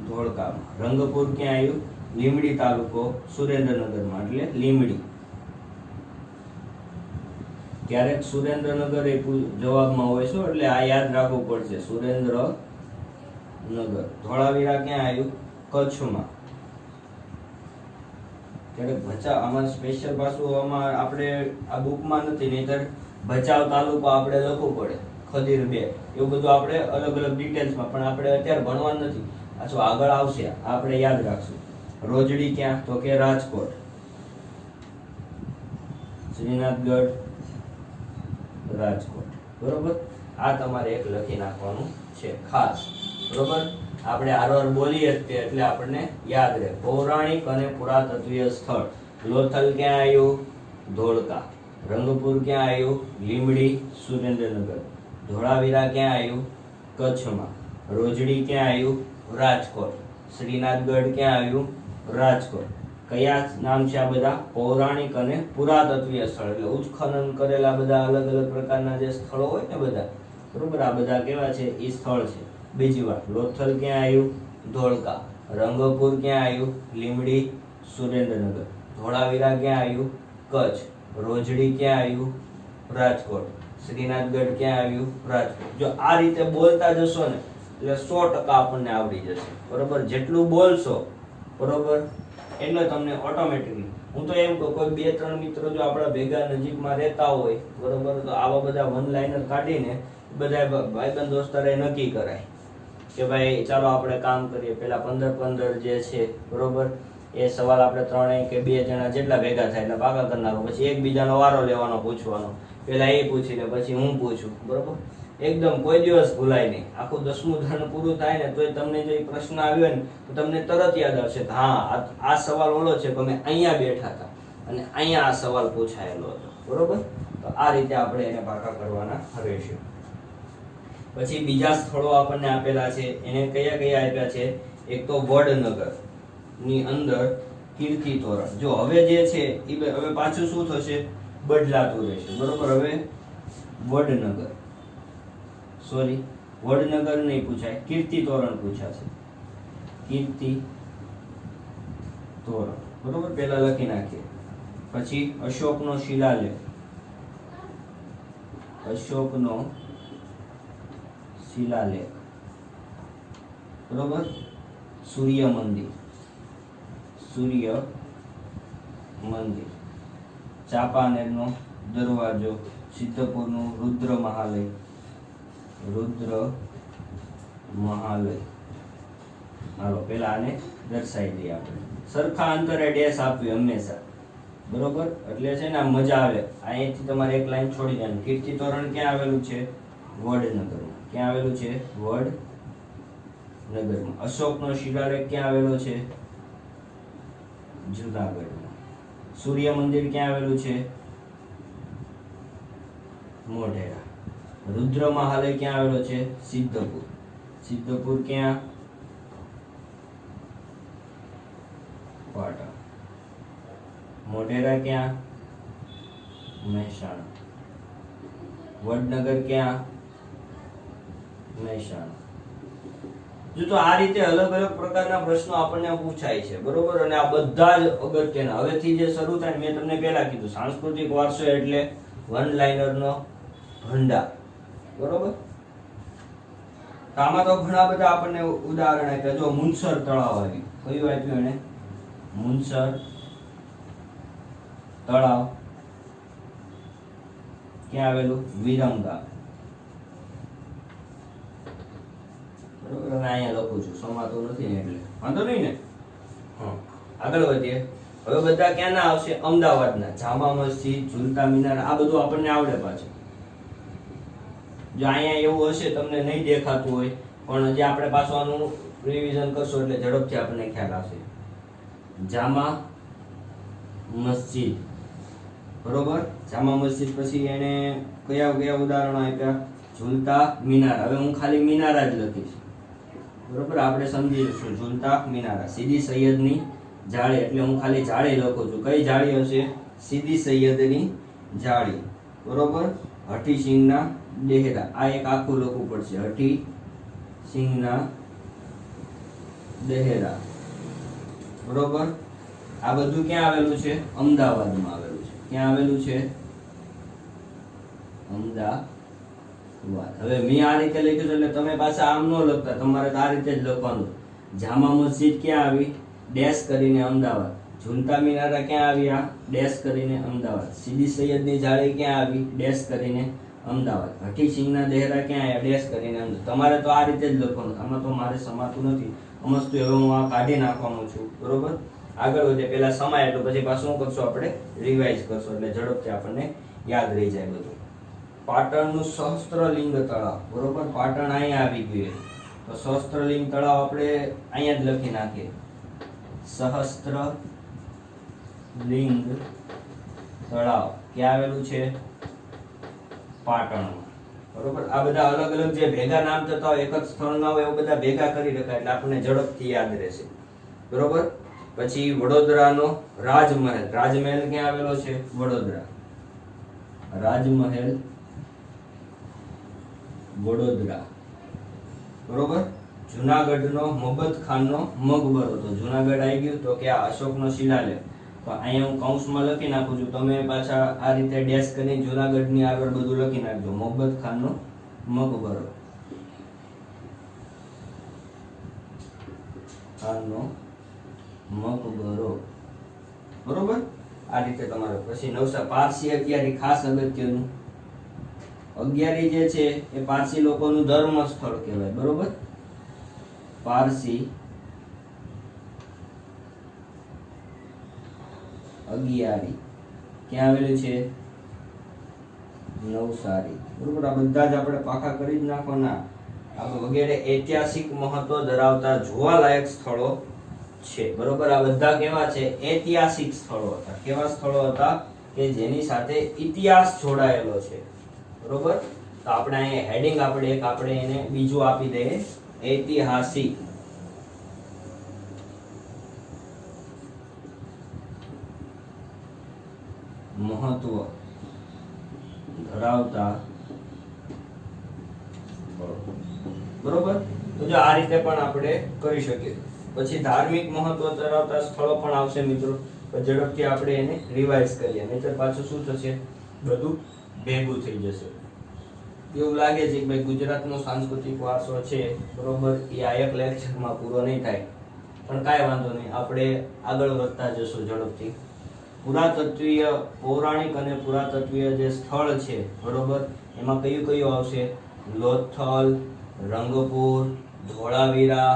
ધોળકામાં. રંગપુર ક્યાં આવ્યું? લીમડી તાલુકો, સુરેન્દ્રનગરમાં, એટલે લીમડી. ક્યારેક સુરેન્દ્રનગર એ જવાબમાં હોય છે, એટલે આ યાદ રાખવું પડશે, સુરેન્દ્રનગર. ધોળાવીરા ક્યાં આવ્યું? કચ્છમાં. ક્યારેક ભચાઉ, આમાં સ્પેશિયલ પાછું આમાં આપણે આ બુકમાં નથી, નહીતર ભચાઉ તાલુકો આપણે લખવું પડે, ખદીર 2, એવું બધું આપણે અલગ અલગ ડિટેલ્સમાં, પણ આપણે અત્યારે ભણવાનું નથી, પાછું આગળ આવશે, આપણે યાદ રાખશું. રોજડી ક્યાં? તો કે રાજકોટ. શ્રીનાથગઢ, રાજકોટ, બરોબર. આ તમારે એક લખી નાખવાનું છે ખાસ, બરોબર. આપણે આરવાર બોલીએ એટલે આપણને યાદ રહે. પૌરાણિક અને પુરાતત્વીય સ્થળ. લોથલ ક્યાં આવ્યું? ધોળકા. રંગપુર ક્યાં આવ્યું? લીમડી, સુરેન્દ્રનગર. ધોળાવીરા ક્યાં આવ્યું? કચ્છમાં. રોજડી ક્યાં આવ્યું? રાજકોટ. શ્રીનાથગઢ ક્યાં આવ્યું? રાજકોટ. કયા નામ છે આ બધા? પૌરાણિક અને પુરાતત્વીય સ્થળ, એટલે ઉત્ખનન કરેલા બધા અલગ અલગ પ્રકારના જે સ્થળો હોય ને બધા, બરોબર. આ બધા કેવા છે? એ સ્થળ છે. બીજી વાત, લોથલ ક્યાં આવ્યું? ધોળકા. રંગપુર ક્યાં આવ્યું? લીમડી, સુરેન્દ્રનગર. ધોળાવીરા ક્યાં આવ્યું? કચ્છ. રોજડી ક્યાં આવ્યું? રાજકોટ. શ્રીનાથગઢ ક્યાં આવ્યું? રાજકોટ. જો આ રીતે બોલતા જશો ને એટલે 100% આપણને આવડી જશે, બરોબર. જેટલું બોલશો, બરોબર, એટલે તમને ઓટોમેટિકલી, હું તો એમ કહું, કોઈ 2-3 મિત્રો જો આપણા ભેગા નજીકમાં રહેતા હોય, બરોબર, તો આવા બધા વન લાઇનર કાઢીને બધા ભાઈબંધ દોસ્તારે નક્કી કરાય કે ભાઈ ચાલો આપણે કામ કરીએ. પેલા 15 જે છે, બરોબર, એ સવાલ આપણે 3 કે 2 જણા જેટલા ભેગા થાય એટલે પાકા કરી નાખો. પછી એકબીજાનો વારો લેવાનો પૂછવાનો, પેલા એ પૂછીને પછી હું પૂછું, બરોબર. એકદમ કોઈ દિવસ ભૂલાય નહીં. આખું 10મું ધોરણ પૂરું થાય ને તોય તમને જો પ્રશ્ન આવ્યો ને તો તમને તરત યાદ આવશે કે હા, આ સવાલ ઓલો છે, તો મેં અહીંયા બેઠા હતા અને અહીંયા આ સવાલ પૂછાયેલો હતો, બરોબર. તો આ રીતે આપણે એને પાકા કરવાના રહેશે. પછી બીજા સ્થળો આપણને આપેલા છે, એને કયા કયા આપ્યા છે? એક તો વડનગર ની અંદર કીર્તિ તોરણ. જો હવે જે છે એ હવે પાછું શું થશે? બદલાતું રહેશે, બરોબર. હવે વડનગર, સોરી, વડનગર નહીં પૂછાય, કીર્તિ તોરણ પૂછાશે. કીર્તિ તોરણ, બરોબર. પેલા લખી નાખીએ. પછી અશોકનો શિલાલેખ. અશોકનો શિલાલેખ, બરોબર. સૂર્ય મંદિર. સૂર્ય મંદિર. ચાંપાનેરનો દરવાજો. સિદ્ધપુરનું રુદ્ર મહાલય. રુદ્ર મહાલય. હાલો પેલા આને દર્શાવી દઈએ આપણે. સરખા અંતરે ડેશ આપ્યું હંમેશા, બરોબર. એટલે છે ને આ મજા આવે. અહીંથી તમારે એક લાઈન છોડી દેવાની. કીર્તિ તોરણ ક્યાં આવેલું છે? વડનગરમાં. ક્યાં આવેલું છે? વડનગરમાં. અશોકનો શિલાલેખ ક્યાં આવેલો છે? જુનાગઢમાં. સૂર્ય મંદિર ક્યાં આવેલું છે? મોઢેરા. રુદ્ર મહાલય ક્યાં આવેલો છે? સિદ્ધપુર. સિદ્ધપુર ક્યાં? પાટણ. મોઢેરા ક્યાં? મહેસાણા. વડનગર ક્યાં? મહેસાણા. જો તો આ રીતે અલગ અલગ પ્રકારના પ્રશ્નો આપણને પૂછાય છે, બરોબર. અને આ બધા જ અગત્યના હવેથી જે શરૂ થાય, મેં તમને પહેલા કીધું, સાંસ્કૃતિક વારસો એટલે વન લાઇનરનો ભંડાર, બરોબર. આમાં તો ઘણા બધા આપણને ઉદાહરણ આપ્યા. જો મુનસર તળાવ આવ્યું. કયું આપ્યું એને? મુનસર તળાવ. ક્યાં આવેલું? વિરમગામ. બરોબર, હવે અહીંયા લખું છું, સમાતું નથી ને એટલે વાંધો નહીં ને. હા, આગળ વધીએ. હવે બધા ક્યાંના આવશે? અમદાવાદના. જામા મસ્જિદ, ઝુલતા મિનાર, આ બધું આપણને આવડે પાછું. જો અહીંયા એવું હશે તમને નહીં દેખાતું હોય, પણ જે આપણે પાછું આનું રિવિઝન કરશો એટલે ઝડપથી આપણને ખ્યાલ આવશે. જામા મસ્જિદ, બરોબર. જામા મસ્જિદ પછી એને કયા કયા ઉદાહરણો આપ્યા? ઝુલતા મિનારા. હવે હું ખાલી મિનારા જ લખીશ, બરોબર. આપણે સમજીશું ઝુલતા મિનારા. સીદી સૈયદની જાળી, એટલે હું ખાલી જાળી લખું છું. કઈ જાળી હશે? સીદી સૈયદની જાળી, બરોબર. હઠી સિંહના દેહરા, આ એક આખું લખવું પડશે. હઠી સિંહના દેહરા, બરોબર. આ બધું ક્યાં આવેલું છે? અમદાવાદમાં આવેલું છે. ક્યાં આવેલું છે? અમદાવાદ. હવે મેં આ રીતે લખ્યું છે એટલે તમે પાછા આમ ન લખતા, તમારે તો આ રીતે જ લખવાનું. જામા મસ્જિદ ક્યાં આવી? ડેશ કરીને અમદાવાદ. ઝુલતા મિનારા ક્યાં આવ્યા? ડેશ કરીને અમદાવાદ. સીદી સૈયદની જાળી ક્યાં આવી? ડેશ કરીને અમદાવાદ. હઠી સિંહના દેહરા ક્યાં આવ્યા? ડેશ કરીને અમદાવાદ. તમારે તો આ રીતે જ લખવાનું. આમાં તો મારે સમાતું નથી, સમજતું. હવે હું આ કાઢી નાખવાનું છું, બરોબર. આગળ વધે પેલા સમાય એટલે પછી પાછું શું કરશું? આપણે રિવાઇઝ કરશું એટલે ઝડપથી આપણને યાદ રહી જાય બધું. પાટણનું સહસ્ત્રલિંગ તળાવ, બરોબર. પાટણ અહીંયા આવી ગયું, તો સહસ્ત્રલિંગ તળાવ આપણે અહીંયા જ લખી નાખીએ. સહસ્ત્રલિંગ તળાવ ક્યાં આવેલું છે? પાટણમાં, બરોબર. આ બધા અલગ અલગ જે ભેગા નામ થતા હોય, એક જ સ્થળના હોય, એવું બધા ભેગા કરી રખાય એટલે આપણને ઝડપથી યાદ રહેશે, બરોબર. પછી વડોદરાનો રાજમહેલ. રાજમહેલ ક્યાં આવેલો છે? વડોદરા. રાજમહેલ વડોદરા, બરોબર. જુનાગઢનો મબત ખાનનો મકબરો, તો જુનાગઢ આવી ગયું. તો કે આ અશોકનો શિલાલેખ, તો અહીંયા હું કૌંસમાં લખી નાખું છું. તમે પાછા આ રીતે ડેશ કરીને જુનાગઢની આગળ બધું લખી નાખજો. મબત ખાનનો મકબરો, ખાનનો મકબરો, બરોબર. આ રીતે તમારે. પછી નવસા પારસી અગિયારી, ખાસ અગત્યનું. અગિયારી જે છે એ પારસી લોકોનું ધર્મ સ્થળ કહેવાય, બરોબર. પારસી અગિયારી ક્યાં આવેલું છે? નવસારી, બરોબર. આ બધા જ આપણે પાકા કરી જ નાખવાના. આ વગેરે ઐતિહાસિક મહત્વ ધરાવતા જોવાલાયક સ્થળો છે, બરોબર. આ બધા કેવા છે? ઐતિહાસિક સ્થળો હતા. કેવા સ્થળો હતા? કે જેની સાથે ઇતિહાસ જોડાયેલો છે, બરોબર. તો આપણે અહીંયા હેડિંગ આપણે એને બીજું આપી દઈએ, ઐતિહાસિક. મહત્વ ધરાવતા, બરોબર. તો જો આ રીતે પણ આપણે કરી શકીએ. પછી ધાર્મિક મહત્વ ધરાવતા સ્થળો પણ આવશે મિત્રો, ઝડપથી આપણે એને રિવાઇઝ કરીએ, નહીતર પાછું શું થશે? બધું ભેગું થઈ જશે. એવું લાગે છે કે ભાઈ ગુજરાતનો સાંસ્કૃતિક વારસો છે, બરોબર, એ આ એક લેક્ચરમાં પૂરો નહીં થાય, પણ કાંઈ વાંધો નહીં, આપણે આગળ વધતા જશું ઝડપથી. પુરાતત્વીય, પૌરાણિક અને પુરાતત્વીય જે સ્થળ છે, બરોબર, એમાં કયું કયું આવશે? લોથલ, રંગપુર, ધોળાવીરા,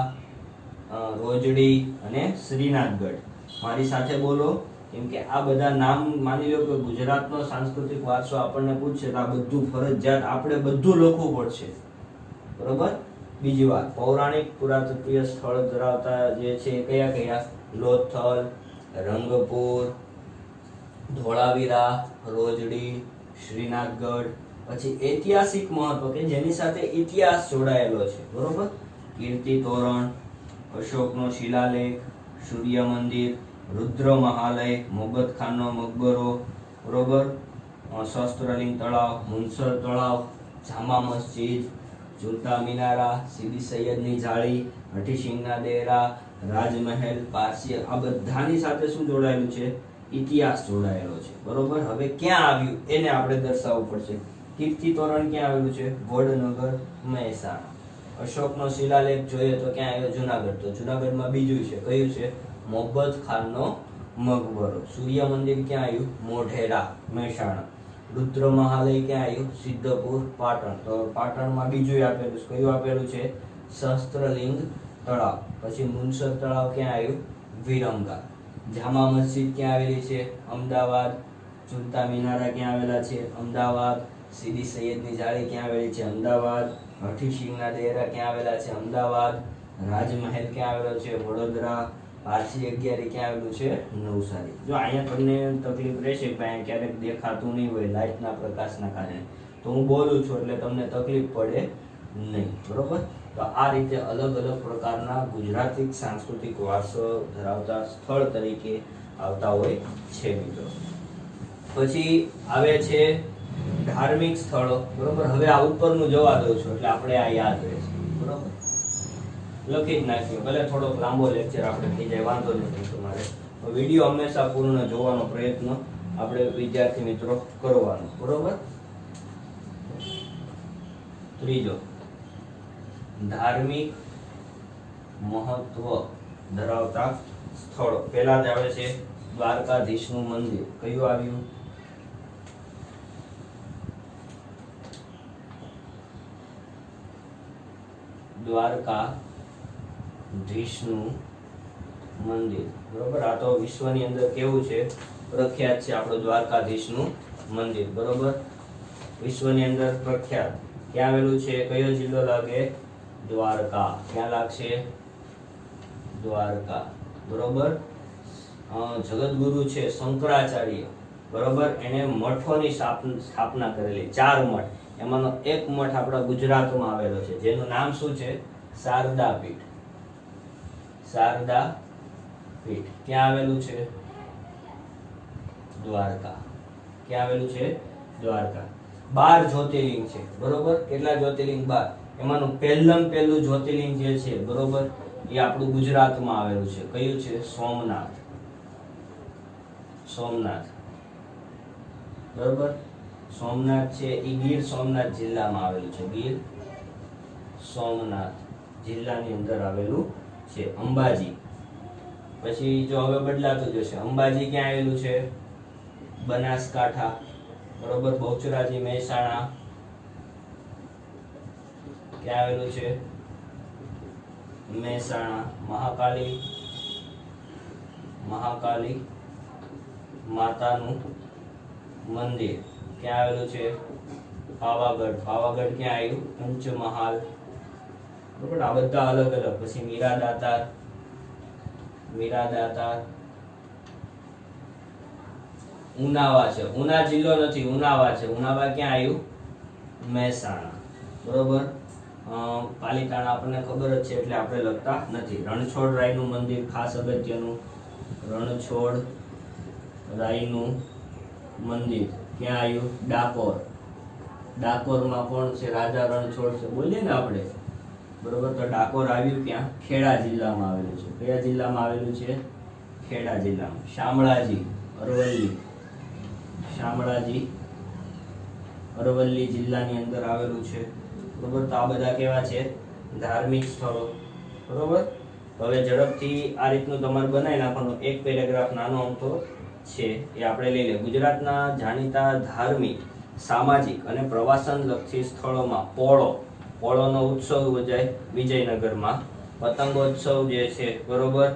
રોજડી અને શ્રીનાથગઢ. મારી સાથે બોલો, કેમ કે આ બધા નામ માની લો કે ગુજરાતનો સાંસ્કૃતિક વારસો આપણને પૂછશે તો આ બધું ફરજિયાત આપણે બધું લખવું પડશે, બરોબર. બીજી વાત, પૌરાણિક પુરાતત્વીય સ્થળ ધરાવતા જે છે કયા કયા? લોથલ, રંગપુર, ધોળાવીરા, રોજડી, શ્રીનાથગઢ. પછી ઐતિહાસિક મહત્વ કે જેની સાથે ઇતિહાસ જોડાયેલો છે, બરોબર. કીર્તિ તોરણ, અશોકનો શિલાલેખ, સૂર્ય મંદિર, રુદ્ર મહાલય, મોહબ્બત ખાનનો મકબરો, બરોબર, સહસ્ત્રલિંગ તળાવ, મુનસર તળાવ, જામા મસ્જિદ, ઝુલતા મિનારા, સીદી સૈયદની જાળી, હઠી સિંહના દેરા, રાજમહેલ, પારસી. આ બધાની સાથે શું જોડાયેલું છે? ઇતિહાસ જોડાયેલો છે, બરોબર. હવે ક્યાં આવ્યું એને આપણે દર્શાવવું પડશે. કીર્તિ તોરણ ક્યાં આવેલું છે? વડનગર, મહેસાણા. અશોકનો શિલાલેખ જોઈએ તો ક્યાં આવ્યો? જુનાગઢ. તો જુનાગઢમાં બીજું છે, કયું છે? મોહબ્બત ખાનનો મકબરો. સૂર્ય મંદિર ક્યાં આવ્યું? મોઢેરા, મહેસાણા. રુદ્ર મહાલય ક્યાં આવ્યું? સિદ્ધપુર, પાટણ. તો પાટણમાં બીજું આપેલું છે, કયું આપેલું છે? સહસ્ત્રલિંગ તળાવ. પછી મુનસર તળાવ ક્યાં આવ્યું? વિરમગામ. જામા મસ્જિદ ક્યાં આવેલી છે? અમદાવાદ. ઝુલતા મિનારા ક્યાં આવેલા છે? અમદાવાદ. સીદી સૈયદની જાળી ક્યાં આવેલી છે? અમદાવાદ. હઠીસિંહના ડેરા ક્યાં આવેલા છે? અમદાવાદ. રાજમહેલ ક્યાં આવેલો છે? વડોદરા. પારસી અગિયારી ક્યાં આવેલું છે? નવસારી. જો અહીંયા તમને તકલીફ રહેશે કે અહીંયા ક્યારેક દેખાતું નહીં હોય લાઇટના પ્રકાશના કારણે, તો હું બોલું છું એટલે તમને તકલીફ પડે નહીં, બરોબર? તો આ રીતે અલગ અલગ પ્રકારના ગુજરાતી સાંસ્કૃતિક વારસો ધરાવતા સ્થળ તરીકે આવતા હોય છે મિત્રો. પછી આવે છે ધાર્મિક સ્થળો, બરોબર? હવે આ ઉપરનું જવા દઉં છું એટલે આપણે આ યાદ રહેશે, બરોબર? લખી જ નાખ્યો, ભલે થોડોક લાંબો લેક્ચર આપણે થઈ જાય, વાંધો નથી તમારે. વિડીયો હંમેશા પૂર્ણ જોવાનો પ્રયત્ન આપણે વિદ્યાર્થી મિત્રો કરવાનો, બરોબર? ત્રીજો, ધાર્મિક મહત્વ ધરાવતા સ્થળો. પહેલા જ આવે છે દ્વારકાધીશનું મંદિર. કયું આવ્યું? દ્વારકાધીશનું મંદિર, બરોબર? આ તો વિશ્વની અંદર કેવું છે? પ્રખ્યાત છે આપણું દ્વારકાધીશનું મંદિર, બરોબર? વિશ્વની અંદર પ્રખ્યાત. ક્યાં આવેલું છે? કયો જિલ્લો લાગે? દ્વારકા. ક્યાં લાગશે? દ્વારકા, બરોબર? જગતગુરુ છે શંકરાચાર્ય, બરોબર? એને મઠોની સ્થાપના કરેલી, 4 મઠ. એમાંનો એક મઠ આપણા ગુજરાતમાં આવેલો છે, જેનું નામ શું છે? શારદા પીઠ. શારદા પીઠ ક્યાં આવેલું છે? દ્વારકા. ક્યાં આવેલું છે? દ્વારકા. 12 જ્યોતિર્લિંગ છે, બરોબર? કેટલા જ્યોતિર્લિંગ? 12. એમાંનું પહેલું જ્યોતિર્લિંગ જે છે, બરોબર, એ આપણું ગુજરાતમાં આવેલું છે. કયું છે? સોમનાથ. સોમનાથ, બરોબર? સોમનાથ છે એ ગીર સોમનાથ જિલ્લામાં આવેલું છે. ગીર સોમનાથ જિલ્લાની અંદર આવેલું છે. અંબાજી. પછી જો હવે બદલાતું જશે, અંબાજી ક્યાં આવેલું છે? બનાસકાંઠા, બરોબર? બહુચરાજી મહેસાણા ક્યાં આવેલું છે? મહેસાણા. મહાકાલી માતાનું મંદિર ક્યાં આવેલું છે? પાવાગઢ. પાવાગઢ ક્યાં આવ્યું? પંચમહાલ, બરોબર? આ બધા અલગ અલગ. પછી મીરાદાતાર. ઉનાવા છે. ઉના જિલ્લો નથી, ઉનાવા છે. ઉનાવા ક્યાં આવ્યું? મહેસાણા, બરોબર? પાલીતાણા આપણને ખબર જ છે એટલે આપણે લખતા નથી. રણછોડરાયનું મંદિર ખાસ અગત્યનું. રણછોડરાયનું મંદિર ક્યાં આવ્યું? ડાકોર. ડાકોરમાં કોણ છે? રાજા રણછોડ છે, બોલીએ ને આપણે, બરોબર? તો ડાકોર આવ્યું ક્યાં? ખેડા જિલ્લામાં આવેલું છે. કયા જિલ્લામાં આવેલું છે? ખેડા જિલ્લામાં. શામળાજી, અરવલ્લી જિલ્લાની અંદર આવેલું છે, બરોબર? તો આ બધા કેવા છે? ધાર્મિક સ્થળો, બરોબર? હવે ઝડપથી આ રીતનું તમારે બનાવી નાખવાનું. એક પેરેગ્રાફ નાનો અમથો છે એ આપણે લઈ લે. ગુજરાતના જાણીતા ધાર્મિક, સામાજિક અને પ્રવાસન લક્ષી સ્થળોમાં પોળોનો ઉત્સવ યોજાય વિજયનગરમાં. પતંગોત્સવ જે છે, બરોબર,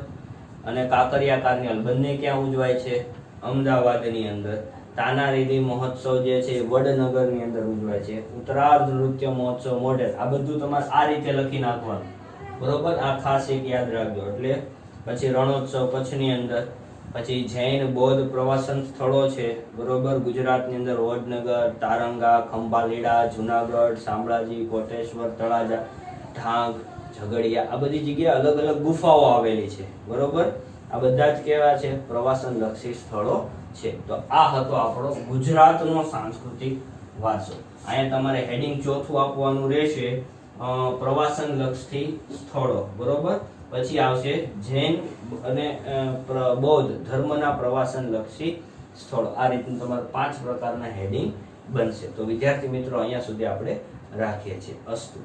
અને કાંકરિયા કાર્નિવલ બંને ક્યાં ઉજવાય છે? અમદાવાદની અંદર. તાનારીરી મહોત્સવ જે છે વડનગરની અંદર ઉજવાય છે. ઉત્તરાર્ધ નૃત્ય મહોત્સવ મોઢેર. આ બધું તમારે આ રીતે લખી નાખવાનું, બરોબર? આ ખાસ એક યાદ રાખજો. એટલે પછી રણોત્સવ કચ્છની અંદર. પછી જૈન બૌદ્ધ પ્રવાસન સ્થળો છે, બરોબર? ગુજરાતની અંદર વડનગર, તારંગા, ખંભાલીડા, જુનાગઢ, શામળાજી, કોટેશ્વર, તળાજા, ઢાંગ, ઝઘડિયા. આ બધી જગ્યાએ અલગ અલગ ગુફાઓ આવેલી છે, બરોબર? આ બધા જ કેવા છે? પ્રવાસન લક્ષી સ્થળો છે. તો આ હતો આપણો ગુજરાતનો સાંસ્કૃતિક વારસો. અહીંયા તમારે હેડિંગ ચોથું આપવાનું રહેશે, પ્રવાસન લક્ષી સ્થળો, બરોબર? પછી આવશે જૈન અને બૌદ્ધ ધર્મના પ્રવાસન લક્ષી સ્થળો. આ રીતનું તમારે 5 પ્રકારના હેડિંગ બનશે. તો વિદ્યાર્થી મિત્રો અહીંયા સુધી આપણે રાખીએ છીએ. અસ્તુ.